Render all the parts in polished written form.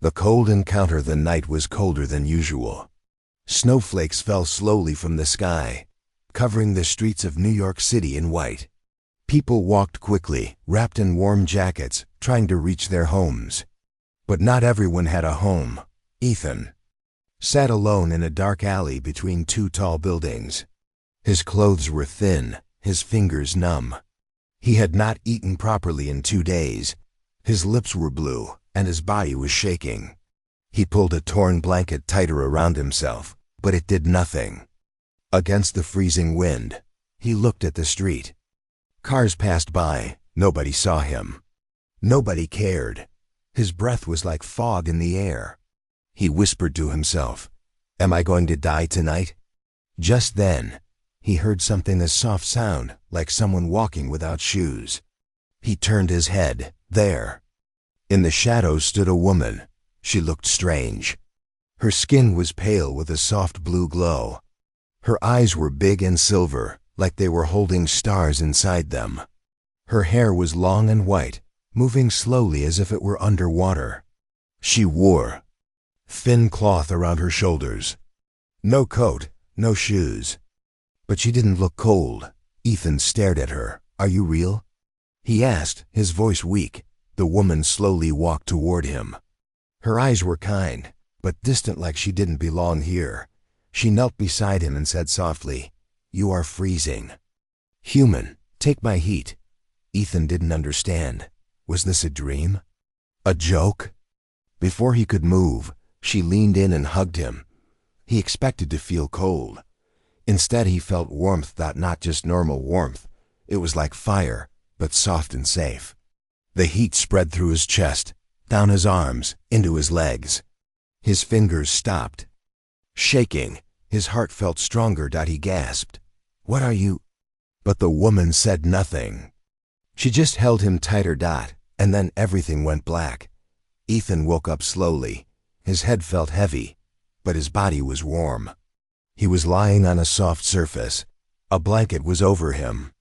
The cold encounter. The night was colder than usual. Snowflakes fell slowly from the sky, covering the streets of New York City in white. People walked quickly, wrapped in warm jackets, trying to reach their homes. But not everyone had a home. Ethan sat alone in a dark alley between two tall buildings. His clothes were thin, his fingers numb. He had not eaten properly in 2 days. His lips were blue, and his body was shaking. He pulled a torn blanket tighter around himself, but it did nothing. Against the freezing wind, he looked at the street. Cars passed by. Nobody saw him. Nobody cared. His breath was like fog in the air. He whispered to himself, "Am I going to die tonight?" Just then, he heard something, a soft sound, like someone walking without shoes. He turned his head. There, in the shadows, stood a woman. She looked strange. Her skin was pale with a soft blue glow. Her eyes were big and silver, like they were holding stars inside them. Her hair was long and white, moving slowly as if it were underwater. She wore thin cloth around her shoulders. No coat, no shoes. But she didn't look cold. Ethan stared at her. "Are you real?" he asked, his voice weak. The woman slowly walked toward him. Her eyes were kind, but distant, like she didn't belong here. She knelt beside him and said softly, "You are freezing." "Human, take my heat." Ethan didn't understand. Was this a dream? A joke? Before he could move, she leaned in and hugged him. He expected to feel cold. Instead, he felt warmth, not just normal warmth. It was like fire, but soft and safe. The heat spread through his chest, down his arms, into his legs. His fingers stopped. Shaking, his heart felt stronger. He gasped, "What are you?" But the woman said nothing. She just held him tighter. And then everything went black. Ethan woke up slowly. His head felt heavy, but his body was warm. He was lying on a soft surface. A blanket was over him.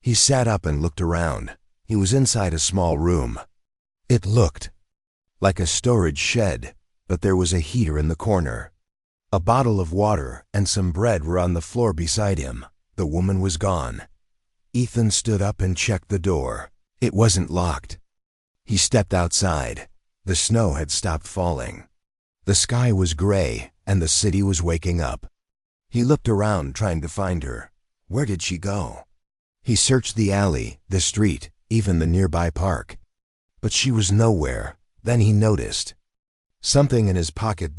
He sat up and looked around. He was inside a small room. It looked like a storage shed, but there was a heater in the corner. A bottle of water and some bread were on the floor beside him. The woman was gone. Ethan stood up and checked the door. It wasn't locked. He stepped outside. The snow had stopped falling. The sky was gray, and the city was waking up. He looked around, trying to find her. Where did she go? He searched the alley, the street, even the nearby park. But she was nowhere. Then he noticed something in his pocket.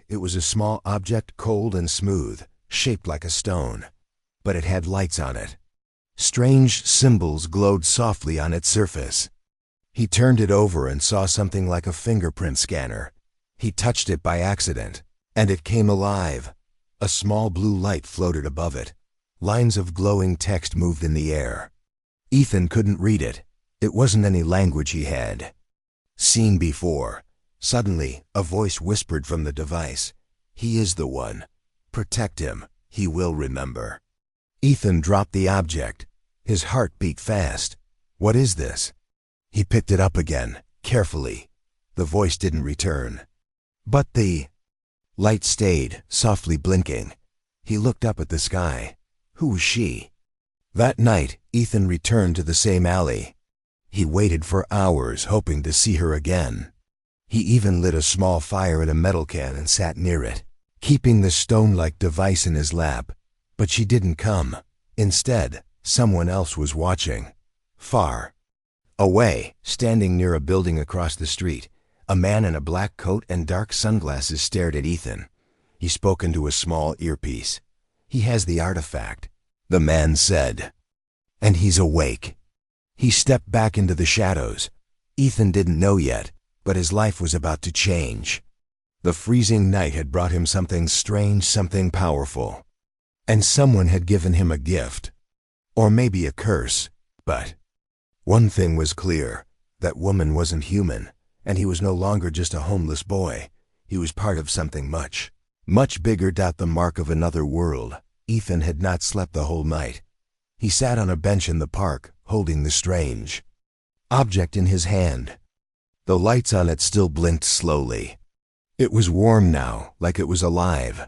It was a small object, cold and smooth, shaped like a stone. But it had lights on it. Strange symbols glowed softly on its surface. He turned it over and saw something like a fingerprint scanner. He touched it by accident, and it came alive. A small blue light floated above it. Lines of glowing text moved in the air. Ethan couldn't read it. It wasn't any language he had seen before. Suddenly, a voice whispered from the device, "He is the one. Protect him. He will remember." Ethan dropped the object. His heart beat fast. What is this? He picked it up again, carefully. The voice didn't return. But the light stayed, softly blinking. He looked up at the sky. Who was she? That night, Ethan returned to the same alley. He waited for hours, hoping to see her again. He even lit a small fire at a metal can and sat near it, keeping the stone-like device in his lap. But she didn't come. Instead, someone else was watching. Far away, standing near a building across the street, a man in a black coat and dark sunglasses stared at Ethan. He spoke into a small earpiece. "He has the artifact," the man said, "and he's awake." He stepped back into the shadows. Ethan didn't know yet, but his life was about to change. The freezing night had brought him something strange, something powerful. And someone had given him a gift. Or maybe a curse. But one thing was clear. That woman wasn't human, and he was no longer just a homeless boy. He was part of something much, much bigger. The mark of another world. Ethan had not slept the whole night. He sat on a bench in the park, holding the strange object in his hand. The lights on it still blinked slowly. It was warm now, like it was alive.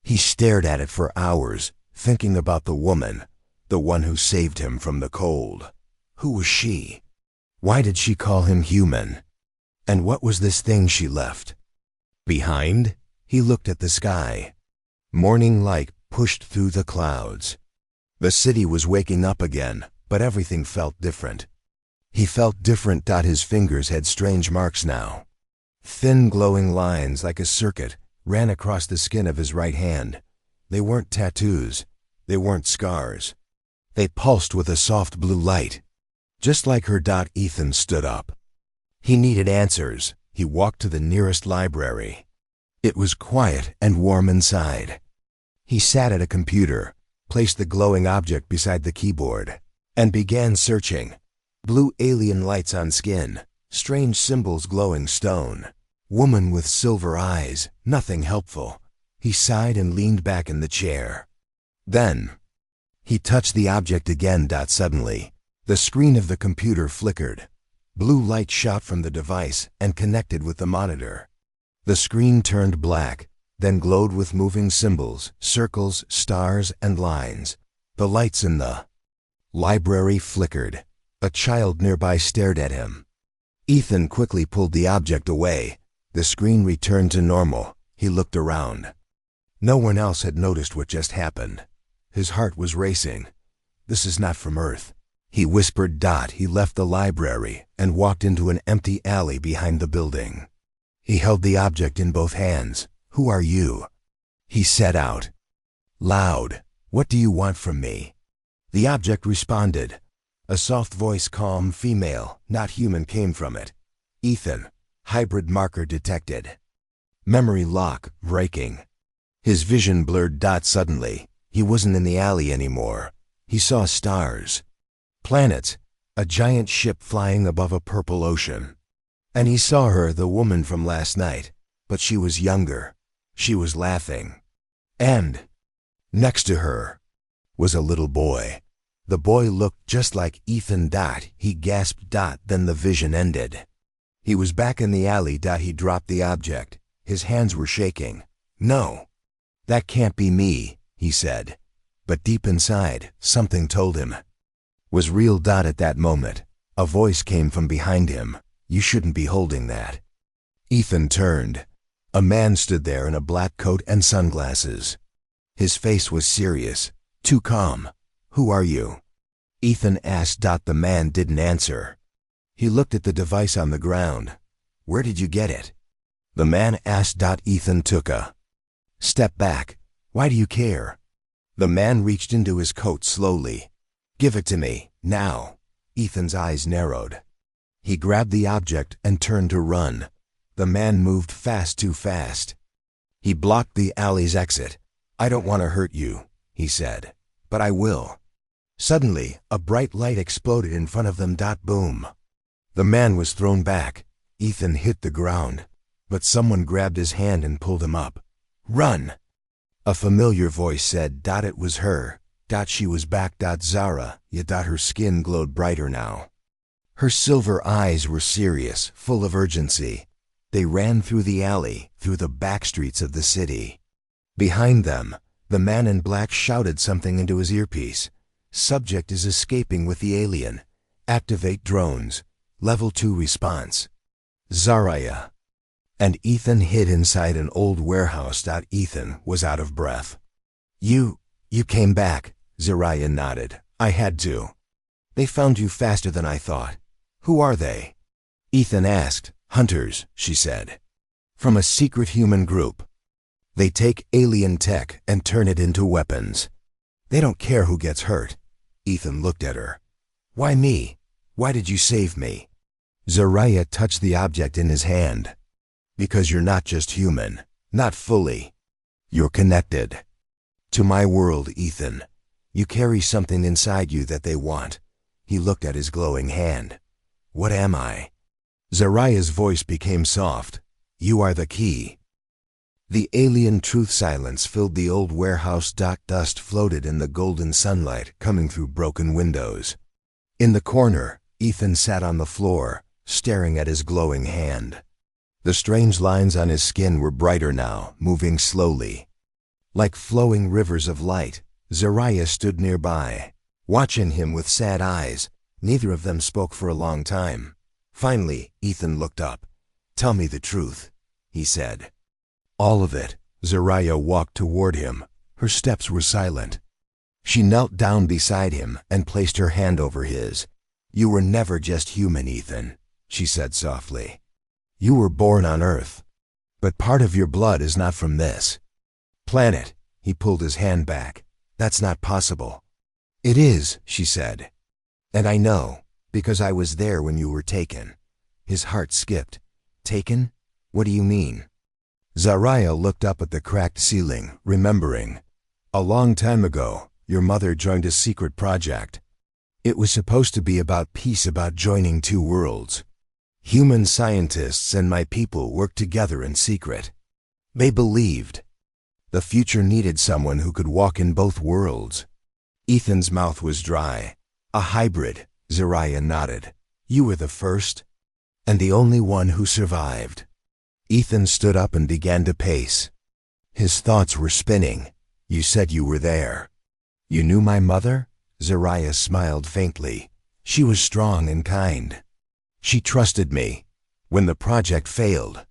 He stared at it for hours, thinking about the woman, the one who saved him from the cold. Who was she? Why did she call him human? And what was this thing she left behind? He looked at the sky. Morning light pushed through the clouds. The city was waking up again, but everything felt different. He felt different. His fingers had strange marks now. Thin glowing lines like a circuit ran across the skin of his right hand. They weren't tattoos. They weren't scars. They pulsed with a soft blue light. Just like her. Ethan stood up. He needed answers. He walked to the nearest library. It was quiet and warm inside. He sat at a computer, placed the glowing object beside the keyboard, and began searching. Blue alien lights on skin, strange symbols glowing stone. Woman with silver eyes, nothing helpful. He sighed and leaned back in the chair. Then, he touched the object again. Suddenly, the screen of the computer flickered. Blue light shot from the device and connected with the monitor. The screen turned black, then glowed with moving symbols, circles, stars, and lines. The lights in the library flickered. A child nearby stared at him. Ethan quickly pulled the object away. The screen returned to normal. He looked around. No one else had noticed what just happened. His heart was racing. This is not from Earth, he whispered. He left the library and walked into an empty alley behind the building. He held the object in both hands. Who are you? He said out loud. What do you want from me? The object responded. A soft voice, calm, female, not human, came from it. Ethan, hybrid marker detected. Memory lock breaking. His vision blurred. Suddenly, he wasn't in the alley anymore. He saw stars, planets, a giant ship flying above a purple ocean. And he saw her, the woman from last night, but she was younger. She was laughing. And next to her was a little boy. The boy looked just like Ethan. He gasped. Then the vision ended. He was back in the alley. He dropped the object. His hands were shaking. No, that can't be me, he said. But deep inside, something told him was real. At that moment, a voice came from behind him. You shouldn't be holding that. Ethan turned. A man stood there in a black coat and sunglasses. His face was serious, too calm. Who are you? Ethan asked. The man didn't answer. He looked at the device on the ground. Where did you get it? The man asked. Ethan took a step back. Why do you care? The man reached into his coat slowly. Give it to me, now. Ethan's eyes narrowed. He grabbed the object and turned to run. The man moved fast, too fast. He blocked the alley's exit. I don't want to hurt you, he said, but I will. Suddenly, a bright light exploded in front of them. Boom. The man was thrown back. Ethan hit the ground, but someone grabbed his hand and pulled him up. Run! A familiar voice said. It was her. She was back. Zara, yet her skin glowed brighter now. Her silver eyes were serious, full of urgency. They ran through the alley, through the back streets of the city. Behind them, the man in black shouted something into his earpiece. Subject is escaping with the alien. Activate drones. Level 2 response. Zaraya. And Ethan hid inside an old warehouse. Ethan was out of breath. You came back, Zaraya nodded. I had to. They found you faster than I thought. Who are they? Ethan asked. Hunters, she said. From a secret human group. They take alien tech and turn it into weapons. They don't care who gets hurt. Ethan looked at her. Why me? Why did you save me? Zaraya touched the object in his hand. Because you're not just human. Not fully. You're connected. To my world, Ethan. You carry something inside you that they want. He looked at his glowing hand. What am I? Zaraya's voice became soft. You are the key. The alien truth silence filled the old warehouse. Dust floated in the golden sunlight coming through broken windows. In the corner, Ethan sat on the floor, staring at his glowing hand. The strange lines on his skin were brighter now, moving slowly. Like flowing rivers of light, Zariah stood nearby, watching him with sad eyes. Neither of them spoke for a long time. Finally, Ethan looked up. "Tell me the truth," he said. "All of it." Zariah walked toward him. Her steps were silent. She knelt down beside him and placed her hand over his. "You were never just human, Ethan," she said softly. "You were born on Earth. But part of your blood is not from this planet." He pulled his hand back. "That's not possible." "It is," she said. "And I know, because I was there when you were taken." His heart skipped. "Taken? What do you mean?" Zariah looked up at the cracked ceiling, remembering. "A long time ago, your mother joined a secret project. It was supposed to be about peace, about joining two worlds. Human scientists and my people worked together in secret. They believed the future needed someone who could walk in both worlds." Ethan's mouth was dry. "A hybrid," Zariah nodded. "You were the first, and the only one who survived." Ethan stood up and began to pace. His thoughts were spinning. "You said you were there. You knew my mother?" Zariah smiled faintly. "She was strong and kind. She trusted me. When the project failed,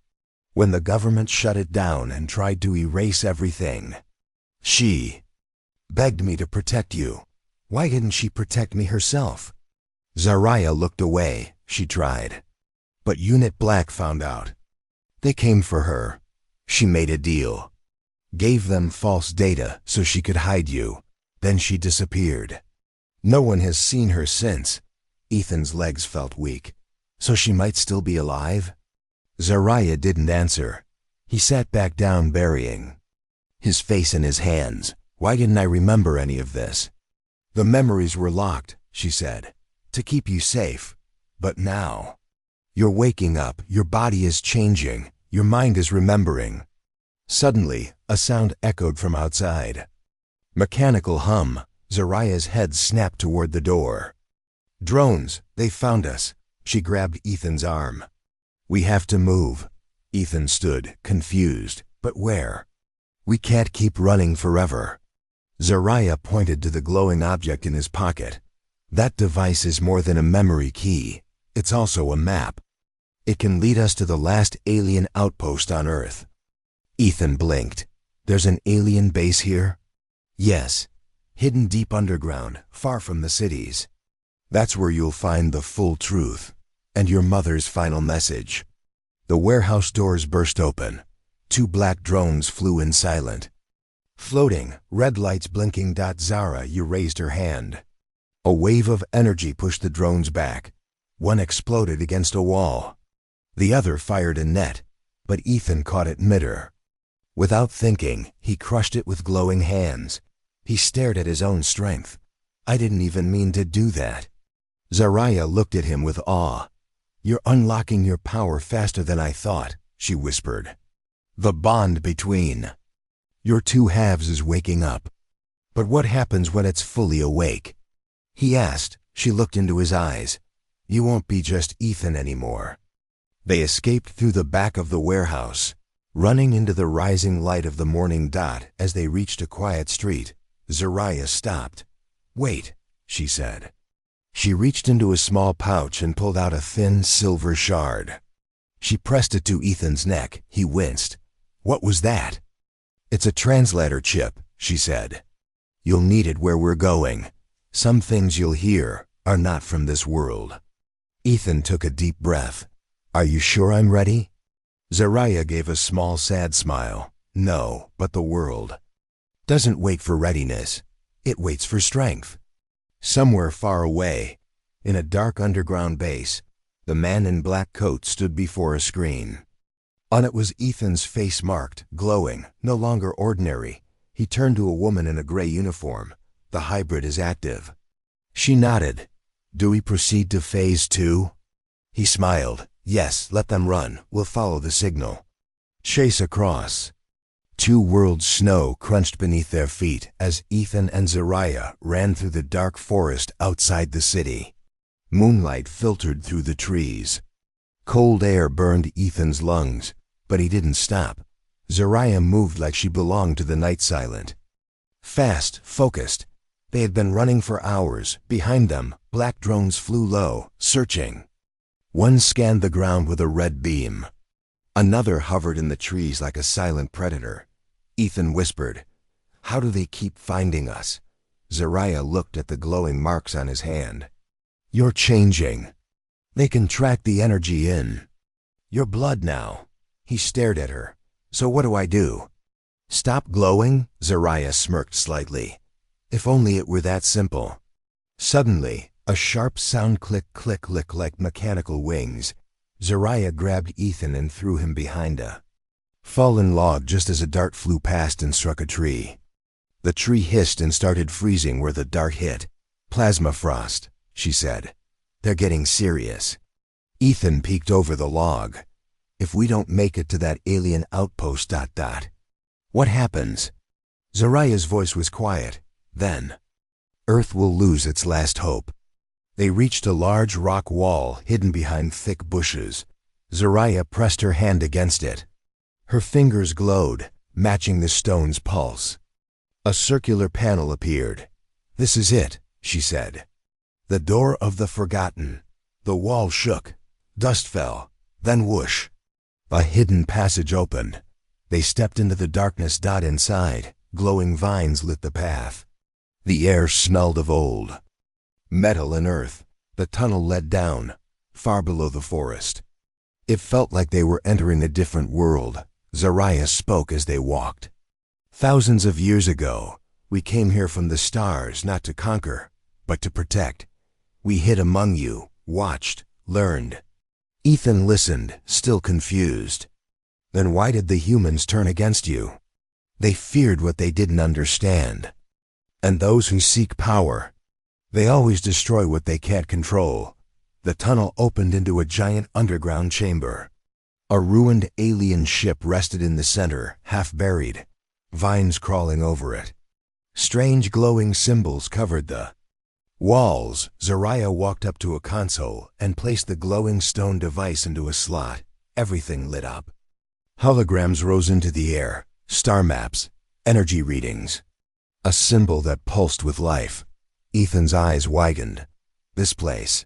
when the government shut it down and tried to erase everything, she begged me to protect you." "Why didn't she protect me herself?" Zariah looked away. "She tried. But Unit Black found out. They came for her. She made a deal. Gave them false data so she could hide you. Then she disappeared. No one has seen her since." Ethan's legs felt weak. "So she might still be alive?" Zariah didn't answer. He sat back down, burying his face in his hands. "Why didn't I remember any of this?" "The memories were locked," she said, "to keep you safe. But now you're waking up, your body is changing, your mind is remembering." Suddenly, a sound echoed from outside. Mechanical hum. Zariah's head snapped toward the door. "Drones, they found us." She grabbed Ethan's arm. "We have to move." Ethan stood, confused. "But where?" "We can't keep running forever." Zariah pointed to the glowing object in his pocket. "That device is more than a memory key. It's also a map. It can lead us to the last alien outpost on Earth." Ethan blinked. "There's an alien base here?" "Yes. Hidden deep underground, far from the cities. That's where you'll find the full truth. And your mother's final message." The warehouse doors burst open. 2 black drones flew in silent. Floating, red lights blinking. Zariah raised her hand. A wave of energy pushed the drones back. One exploded against a wall. The other fired a net, but Ethan caught it midair. Without thinking, he crushed it with glowing hands. He stared at his own strength. "I didn't even mean to do that." Zariah looked at him with awe. "You're unlocking your power faster than I thought," she whispered. "The bond between your two halves is waking up." "But what happens when it's fully awake?" he asked. She looked into his eyes. "You won't be just Ethan anymore." They escaped through the back of the warehouse, running into the rising light of the morning. As they reached a quiet street, Zariah stopped. "Wait," she said. She reached into a small pouch and pulled out a thin silver shard. She pressed it to Ethan's neck. He winced. "What was that?" "It's a translator chip," she said. "You'll need it where we're going. Some things you'll hear are not from this world." Ethan took a deep breath. "Are you sure I'm ready?" Zariah gave a small, sad smile. "No, but the world doesn't wait for readiness. It waits for strength." Somewhere far away, in a dark underground base, the man in black coat stood before a screen. On it was Ethan's face, marked, glowing, no longer ordinary. He turned to a woman in a gray uniform. "The hybrid is active." She nodded. "Do we proceed to phase 2? He smiled. "Yes, let them run. We'll follow the signal." Chase across. 2 worlds' snow crunched beneath their feet as Ethan and Zariah ran through the dark forest outside the city. Moonlight filtered through the trees. Cold air burned Ethan's lungs, but he didn't stop. Zariah moved like she belonged to the night silent. Fast, focused. They had been running for hours. Behind them, black drones flew low, searching. One scanned the ground with a red beam. Another hovered in the trees like a silent predator. Ethan whispered, "How do they keep finding us?" Zariah looked at the glowing marks on his hand. "You're changing. They can track the energy in. Your blood now." He stared at her. "So what do I do?" "Stop glowing?" Zariah smirked slightly. If only it were that simple. Suddenly, a sharp sound click like mechanical wings. Zariah grabbed Ethan and threw him behind a fallen log just as a dart flew past and struck a tree. The tree hissed and started freezing where the dart hit. "Plasma frost," she said. "They're getting serious." Ethan peeked over the log. "If we don't make it to that alien outpost... What happens?" Zariah's voice was quiet. "Then, Earth will lose its last hope." They reached a large rock wall hidden behind thick bushes. Zariah pressed her hand against it. Her fingers glowed, matching the stone's pulse. A circular panel appeared. "This is it," she said. "The door of the forgotten." The wall shook. Dust fell. Then whoosh. A hidden passage opened. They stepped into the darkness. Inside, glowing vines lit the path. The air smelled of old metal and earth. The tunnel led down, far below the forest. It felt like they were entering a different world. Zariah spoke as they walked. "Thousands of years ago, we came here from the stars not to conquer, but to protect. We hid among you, watched, learned." Ethan listened, still confused. "Then why did the humans turn against you?" "They feared what they didn't understand. And those who seek power, they always destroy what they can't control." The tunnel opened into a giant underground chamber. A ruined alien ship rested in the center, half buried, vines crawling over it. Strange glowing symbols covered the walls. Zariah walked up to a console and placed the glowing stone device into a slot. Everything lit up. Holograms rose into the air, star maps, energy readings. A symbol that pulsed with life. Ethan's eyes widened. "This place.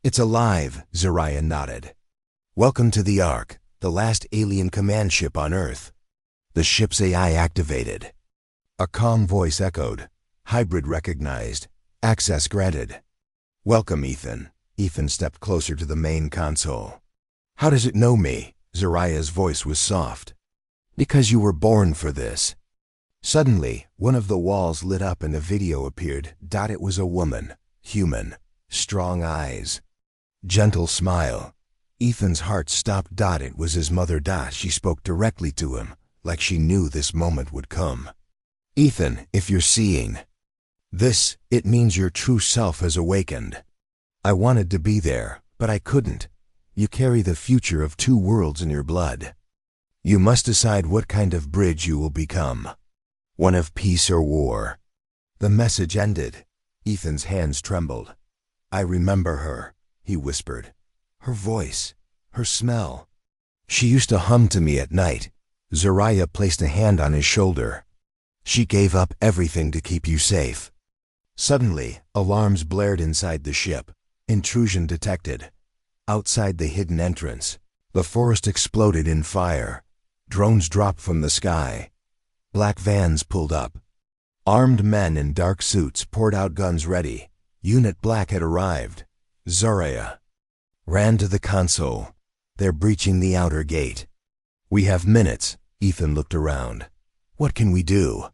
It's alive," Zariah nodded. "Welcome to the Ark, the last alien command ship on Earth." The ship's AI activated. A calm voice echoed. "Hybrid recognized. Access granted." "Welcome, Ethan." Ethan stepped closer to the main console. "How does it know me?" Zariah's voice was soft. "Because you were born for this." Suddenly, one of the walls lit up and a video appeared. It was a woman, human, strong eyes, gentle smile. Ethan's heart stopped. It was his mother. She spoke directly to him, like she knew this moment would come. "Ethan, if you're seeing this, it means your true self has awakened. I wanted to be there, but I couldn't. You carry the future of two worlds in your blood. You must decide what kind of bridge you will become. One of peace or war." The message ended. Ethan's hands trembled. "I remember her," he whispered. "Her voice, her smell. She used to hum to me at night." Zariah placed a hand on his shoulder. "She gave up everything to keep you safe." Suddenly, alarms blared inside the ship. Intrusion detected. Outside the hidden entrance, the forest exploded in fire. Drones dropped from the sky. Black vans pulled up. Armed men in dark suits poured out, guns ready. Unit Black had arrived. Zariah ran to the console. "They're breaching the outer gate." "We have minutes." Ethan looked around. "What can we do?"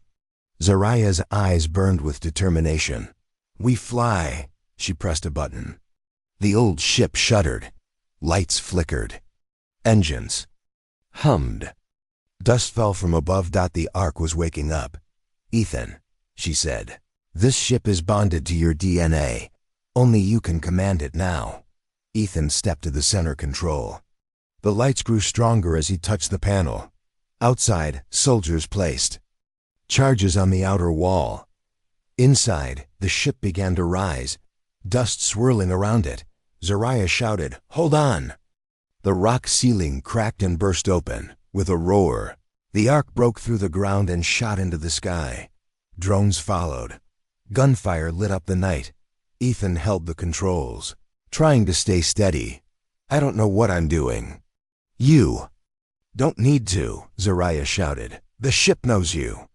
Zariah's eyes burned with determination. "We fly." She pressed a button. The old ship shuddered. Lights flickered. Engines hummed. Dust fell from above. The Ark was waking up. "Ethan," she said, "this ship is bonded to your DNA. Only you can command it now." Ethan stepped to the center control. The lights grew stronger as he touched the panel. Outside, soldiers placed charges on the outer wall. Inside, the ship began to rise, dust swirling around it. Zariah shouted, "Hold on!" The rock ceiling cracked and burst open. With a roar, the Ark broke through the ground and shot into the sky. Drones followed. Gunfire lit up the night. Ethan held the controls, trying to stay steady. "I don't know what I'm doing." "You don't need to," Zariah shouted. "The ship knows you."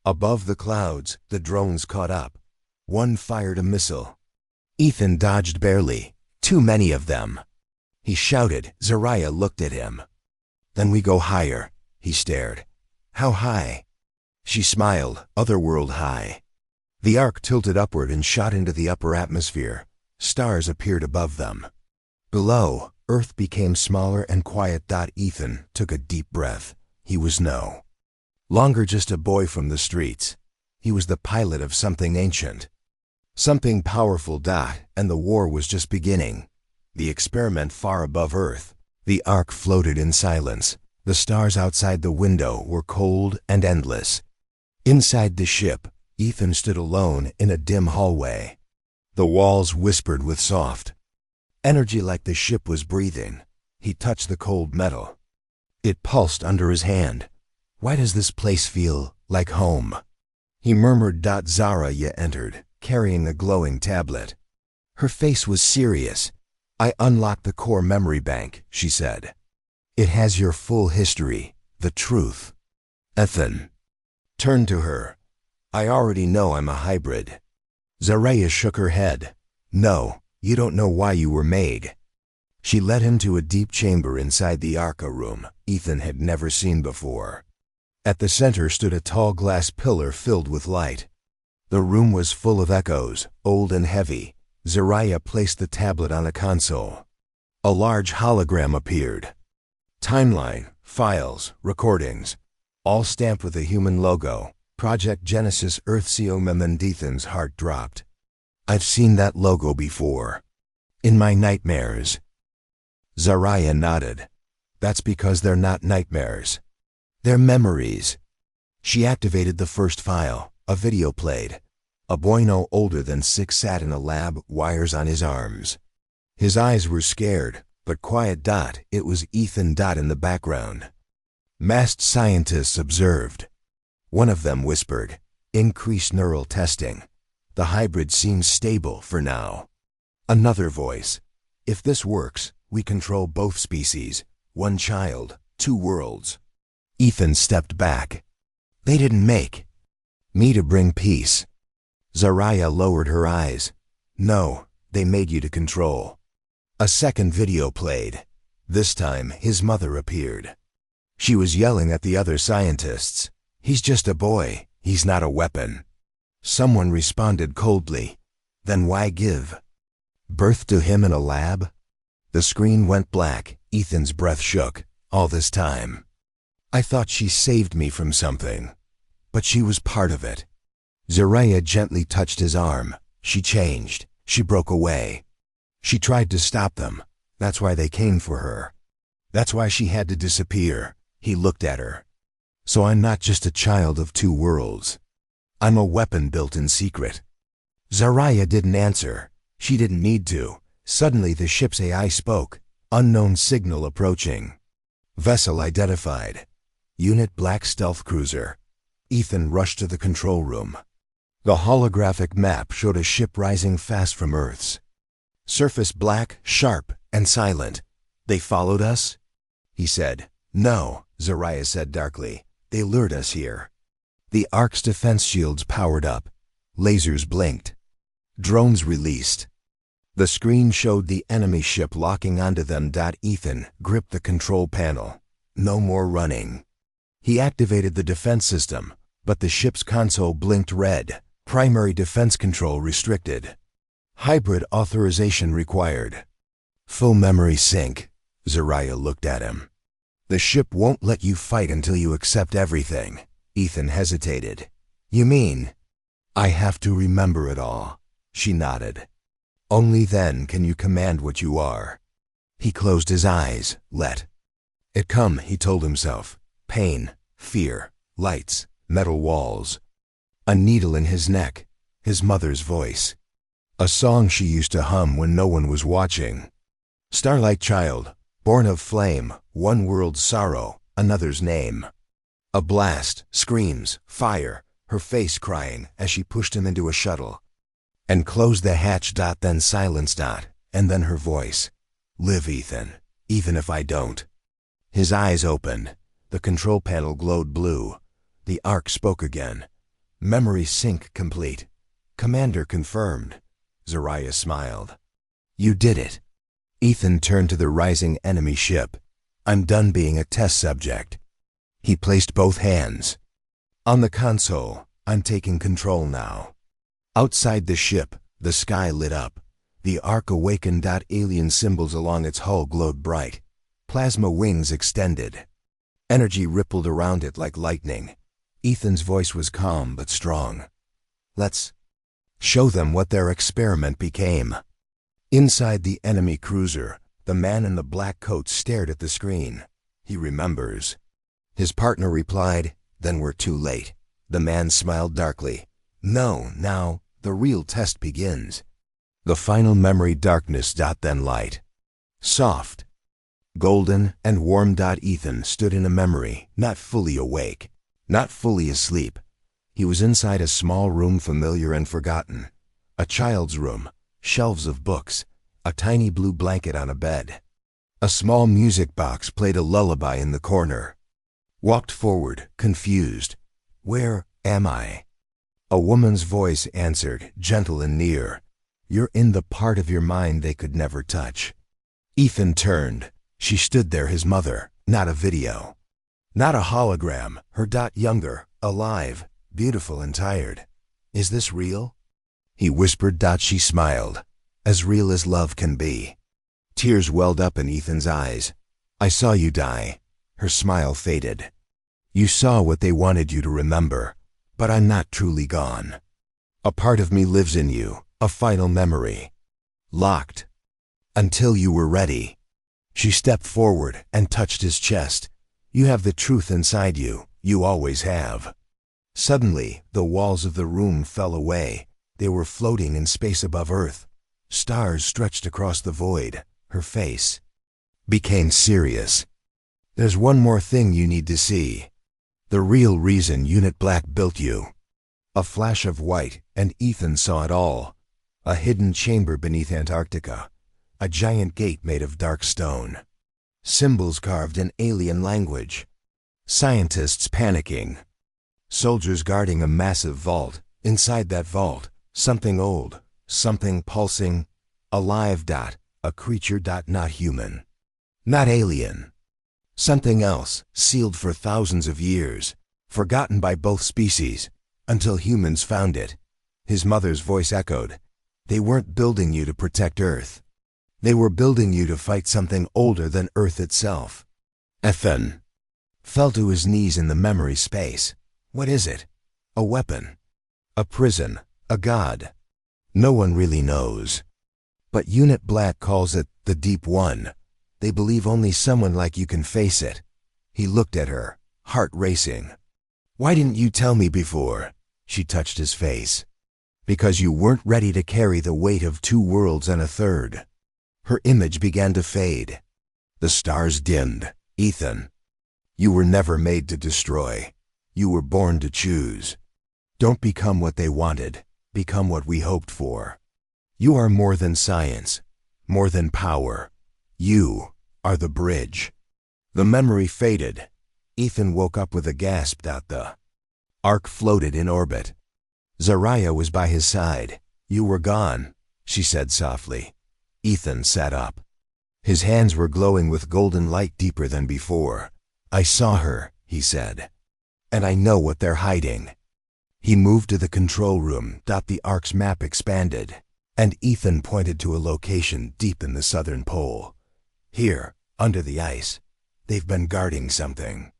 Above the clouds, the drones caught up. One fired a missile. Ethan dodged barely. Too many of them. He shouted. Zariah looked at him. "Then we go higher." He stared. "How high?" She smiled. "Otherworld high." The Ark tilted upward and shot into the upper atmosphere. Stars appeared above them. Below, Earth became smaller and quiet. Ethan took a deep breath. He was no longer just a boy from the streets. He was the pilot of something ancient, something powerful. And the war was just beginning. The experiment far above Earth. The Ark floated in silence. The stars outside the window were cold and endless. Inside the ship, Ethan stood alone in a dim hallway. The walls whispered with soft energy like the ship was breathing. He touched the cold metal. It pulsed under his hand. "Why does this place feel like home?" He murmured. Zariah entered, carrying a glowing tablet. Her face was serious. "I unlocked the core memory bank," she said. "It has your full history, the truth." Ethan turned to her. "I already know I'm a hybrid." Zariah shook her head. "No, you don't know why you were made." She led him to a deep chamber inside the Ark, a room Ethan had never seen before. At the center stood a tall glass pillar filled with light. The room was full of echoes, old and heavy. Zariah placed the tablet on a console. A large hologram appeared. Timeline, files, recordings, all stamped with a human logo. Project Genesis Earth. Ethan's heart dropped. "I've seen that logo before. In my nightmares." Zariah nodded. "That's because they're not nightmares. They're memories." She activated the first file. A video played. A boy no older than 6 sat in a lab, wires on his arms. His eyes were scared, but quiet. It was Ethan. In the background, masked scientists observed. One of them whispered, "Increased neural testing. The hybrid seems stable for now." Another voice, "If this works, we control both species. One child, 2 worlds." Ethan stepped back. "They didn't make me to bring peace." Zariah lowered her eyes. "No, they made you to control." A second video played. This time, his mother appeared. She was yelling at the other scientists. "He's just a boy. He's not a weapon." Someone responded coldly. "Then why give birth to him in a lab?" The screen went black. Ethan's breath shook. "All this time, I thought she saved me from something. But she was part of it." Zariah gently touched his arm. She changed. She broke away. She tried to stop them. That's why they came for her. That's why she had to disappear. He looked at her. "So I'm not just a child of 2 worlds. I'm a weapon built in secret." Zariah didn't answer. She didn't need to. Suddenly the ship's AI spoke. Unknown signal approaching. Vessel identified. Unit Black Stealth Cruiser. Ethan rushed to the control room. The holographic map showed a ship rising fast from Earth's surface, black, sharp, and silent. "They followed us?" he said. "No," Zariah said darkly. "They lured us here." The Ark's defense shields powered up. Lasers blinked. Drones released. The screen showed the enemy ship locking onto them. Ethan gripped the control panel. No more running. He activated the defense system, but the ship's console blinked red. Primary defense control restricted. Hybrid authorization required. Full memory sync. Zariah looked at him. "The ship won't let you fight until you accept everything." Ethan hesitated. "You mean?" "I have to remember it all." She nodded. "Only then can you command what you are." He closed his eyes. "Let it come," he told himself. Pain, fear, lights, metal walls. A needle in his neck. His mother's voice. A song she used to hum when no one was watching. "Starlight Child, Born of flame, one world's sorrow, another's name. A blast, screams, fire, her face crying as she pushed him into a shuttle. And closed the hatch. Then silence. And then her voice. Live, Ethan, even if I don't. His eyes opened. The control panel glowed blue. The Ark spoke again. Memory sync complete. Commander confirmed. Zariah smiled. You did it. Ethan turned to the rising enemy ship. I'm done being a test subject. He placed both hands on the console. I'm taking control now. Outside the ship, the sky lit up. The Ark awakened. Alien symbols along its hull glowed bright. Plasma wings extended. Energy rippled around it like lightning. Ethan's voice was calm but strong. Let's show them what their experiment became. Inside the enemy cruiser, the man in the black coat stared at the screen. He remembers. His partner replied, then we're too late. The man smiled darkly. No, now, the real test begins. The final memory. Darkness. Then light. Soft. Golden and warm. Ethan stood in a memory, not fully awake, not fully asleep. He was inside a small room, familiar and forgotten. A child's room, shelves of books, a tiny blue blanket on a bed. A small music box played a lullaby in the corner. Walked forward, confused. Where am I? A woman's voice answered, gentle and near. You're in the part of your mind they could never touch. Ethan turned. She stood there, his mother, not a video. Not a hologram, her. Younger, alive, beautiful and tired. Is this real? He whispered. She smiled. As real as love can be. Tears welled up in Ethan's eyes. I saw you die. Her smile faded. You saw what they wanted you to remember, but I'm not truly gone. A part of me lives in you, a final memory. Locked. Until you were ready. She stepped forward and touched his chest. You have the truth inside you. You always have. Suddenly, the walls of the room fell away. They were floating in space above Earth. Stars stretched across the void. Her face became serious. There's one more thing you need to see. The real reason Unit Black built you. A flash of white, and Ethan saw it all. A hidden chamber beneath Antarctica. A giant gate made of dark stone. Symbols carved in alien language. Scientists panicking. Soldiers guarding a massive vault. Inside that vault, something old, something pulsing, alive. A creature. Not human. Not alien. Something else, sealed for thousands of years, forgotten by both species, until humans found it. His mother's voice echoed. They weren't building you to protect Earth. They were building you to fight something older than Earth itself. Ethan fell to his knees in the memory space. What is it? A weapon? A prison? A god? No one really knows. But Unit Black calls it the Deep One. They believe only someone like you can face it. He looked at her, heart racing. Why didn't you tell me before? She touched his face. Because you weren't ready to carry the weight of 2 worlds and a third. Her image began to fade. The stars dimmed. Ethan, you were never made to destroy. You were born to choose. Don't become what they wanted. Become what we hoped for. You are more than science, more than power. You are the bridge. The memory faded. Ethan woke up with a gasp. The Ark floated in orbit. Zariah was by his side. You were gone, she said softly. Ethan sat up. His hands were glowing with golden light deeper than before. I saw her, he said. And I know what they're hiding. He moved to the control room. The Ark's map expanded, and Ethan pointed to a location deep in the southern pole. Here, under the ice, they've been guarding something.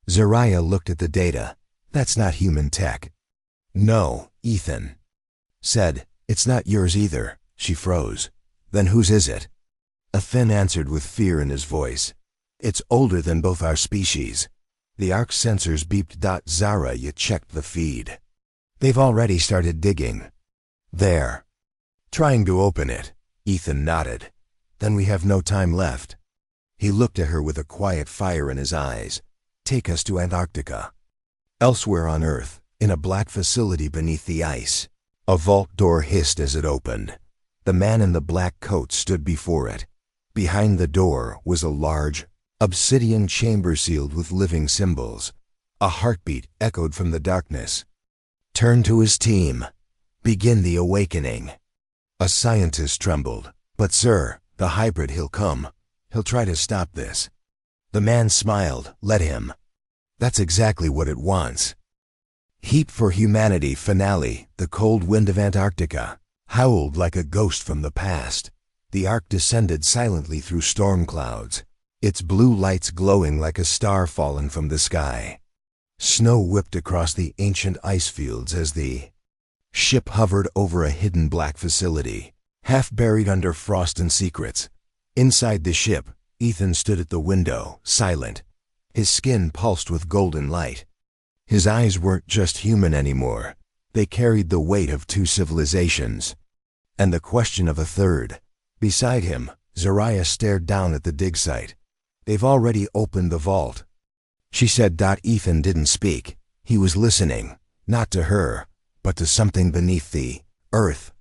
Zariah looked at the data. That's not human tech. No, Ethan said. It's not yours either. She froze. Then whose is it? Ethan answered with fear in his voice. It's older than both our species. The Ark sensors beeped. Zariah checked the feed. They've already started digging. There. Trying to open it. Ethan nodded. Then we have no time left. He looked at her with a quiet fire in his eyes. "Take us to Antarctica." Elsewhere on Earth, in a black facility beneath the ice, a vault door hissed as it opened. The man in the black coat stood before it. Behind the door was a large, obsidian chamber sealed with living symbols. A heartbeat echoed from the darkness. "Turn to his team. Begin the awakening." A scientist trembled. "But sir, the hybrid, he'll come. He'll try to stop this." The man smiled. "Let him. That's exactly what it wants." Heap for Humanity finale. The cold wind of Antarctica howled like a ghost from the past. The ark descended silently through storm clouds, its blue lights glowing like a star fallen from the sky. Snow whipped across the ancient ice fields as the ship hovered over a hidden black facility, half buried under frost and secrets. Inside the ship, Ethan stood at the window, silent. His skin pulsed with golden light. His eyes weren't just human anymore. They carried the weight of two civilizations, and the question of a third. Beside him, Zariah stared down at the dig site. "They've already opened the vault," she said. Ethan didn't speak. He was listening, not to her, but to something beneath the earth,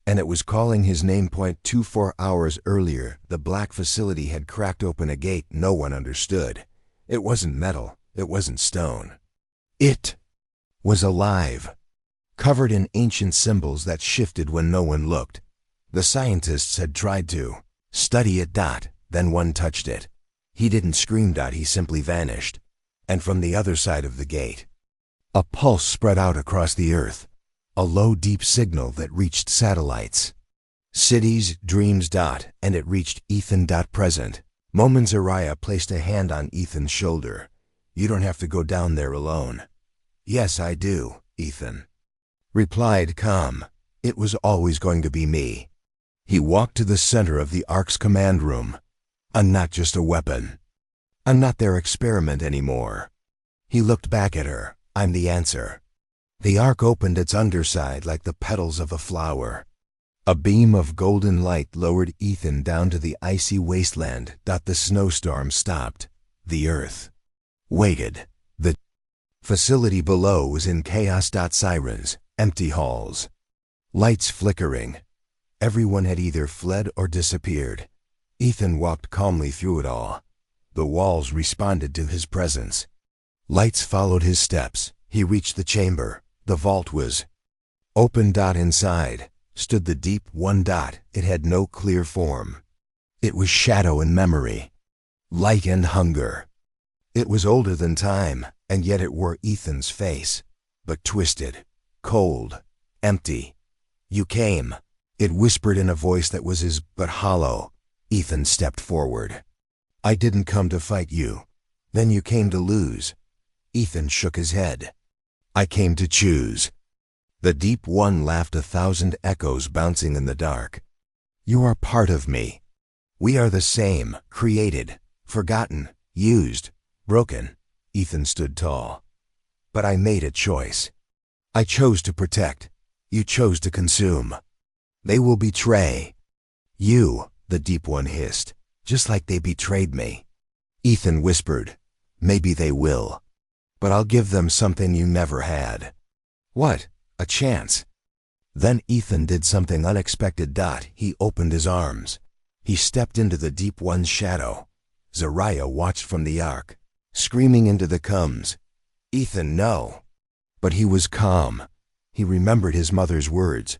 and it was calling his name. 24 hours earlier, the black facility had cracked open a gate no one understood. It wasn't metal, it wasn't stone. It was alive, covered in ancient symbols that shifted when no one looked. The scientists had tried to study it. Then one touched it. He didn't scream. He simply vanished. And from the other side of the gate, a pulse spread out across the earth, a low, deep signal that reached satellites, cities, dreams. And it reached Ethan. Present moment. Zariah placed a hand on Ethan's shoulder. "You don't have to go down there alone." "Yes, I do," Ethan replied, calm. "It was always going to be me." He walked to the center of the Ark's command room. "I'm not just a weapon. I'm not their experiment anymore." He looked back at her. "I'm the answer." The Ark opened its underside like the petals of a flower. A beam of golden light lowered Ethan down to the icy wasteland. The snowstorm stopped. The earth waited. The facility below was in chaos. Sirens, empty halls, lights flickering. Everyone had either fled or disappeared. Ethan walked calmly through it all. The walls responded to his presence. Lights followed his steps. He reached the chamber. The vault was open. Inside stood the deep one. It had no clear form. It was shadow and memory, light and hunger. It was older than time, and yet it wore Ethan's face, but twisted, cold, empty. "You came," it whispered in a voice that was his, but hollow. Ethan stepped forward. "I didn't come to fight you. Then you came to lose." Ethan shook his head. "I came to choose." The deep one laughed, 1,000 echoes bouncing in the dark. "You are part of me. We are the same, created, forgotten, used, broken." Ethan stood tall. "But I made a choice. I chose to protect. You chose to consume. They will betray you," the deep one hissed, "just like they betrayed me." Ethan whispered, "Maybe they will. But I'll give them something you never had." "What?" "A chance." Then Ethan did something unexpected. He opened his arms. He stepped into the deep one's shadow. Zariah watched from the Ark, screaming into the combs. "Ethan, no." But he was calm. He remembered his mother's words.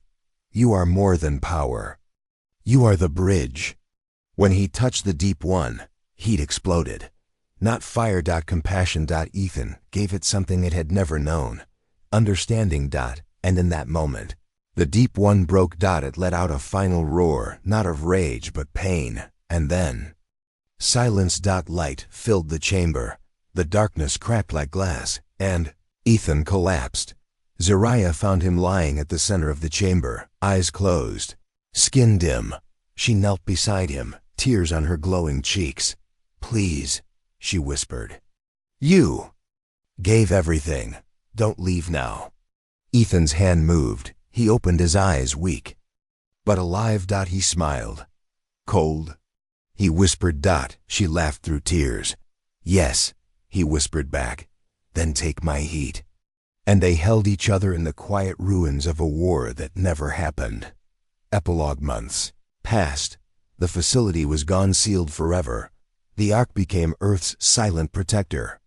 "You are more than power. You are the bridge." When he touched the deep one, heat exploded. Not fire. Compassion. Ethan gave it something it had never known. Understanding. And in that moment, the deep one broke. It let out a final roar, not of rage but pain. And then silence. Light filled the chamber. The darkness cracked like glass, and Ethan collapsed. Zariah found him lying at the center of the chamber, eyes closed, skin dim. She knelt beside him, tears on her glowing cheeks. "Please," she whispered. "You gave everything. Don't leave now." Ethan's hand moved. He opened his eyes, weak but alive. He smiled. "Cold, he whispered. She laughed through tears. Yes, he whispered back. Then take my heat. And they held each other in the quiet ruins of a war that never happened. Epilogue. Months passed. The facility was gone, sealed forever. The Ark became Earth's silent protector.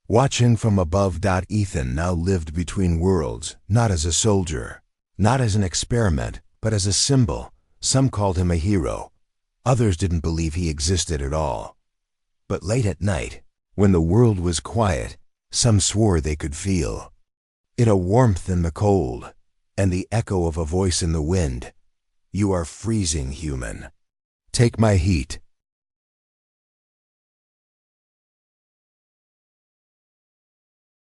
Watching from above. Ethan now lived between worlds, not as a soldier, not as an experiment, but as a symbol. Some called him a hero. Others didn't believe he existed at all. But late at night, when the world was quiet, some swore they could feel it, a warmth in the cold, and the echo of a voice in the wind. You are freezing, human. Take my heat.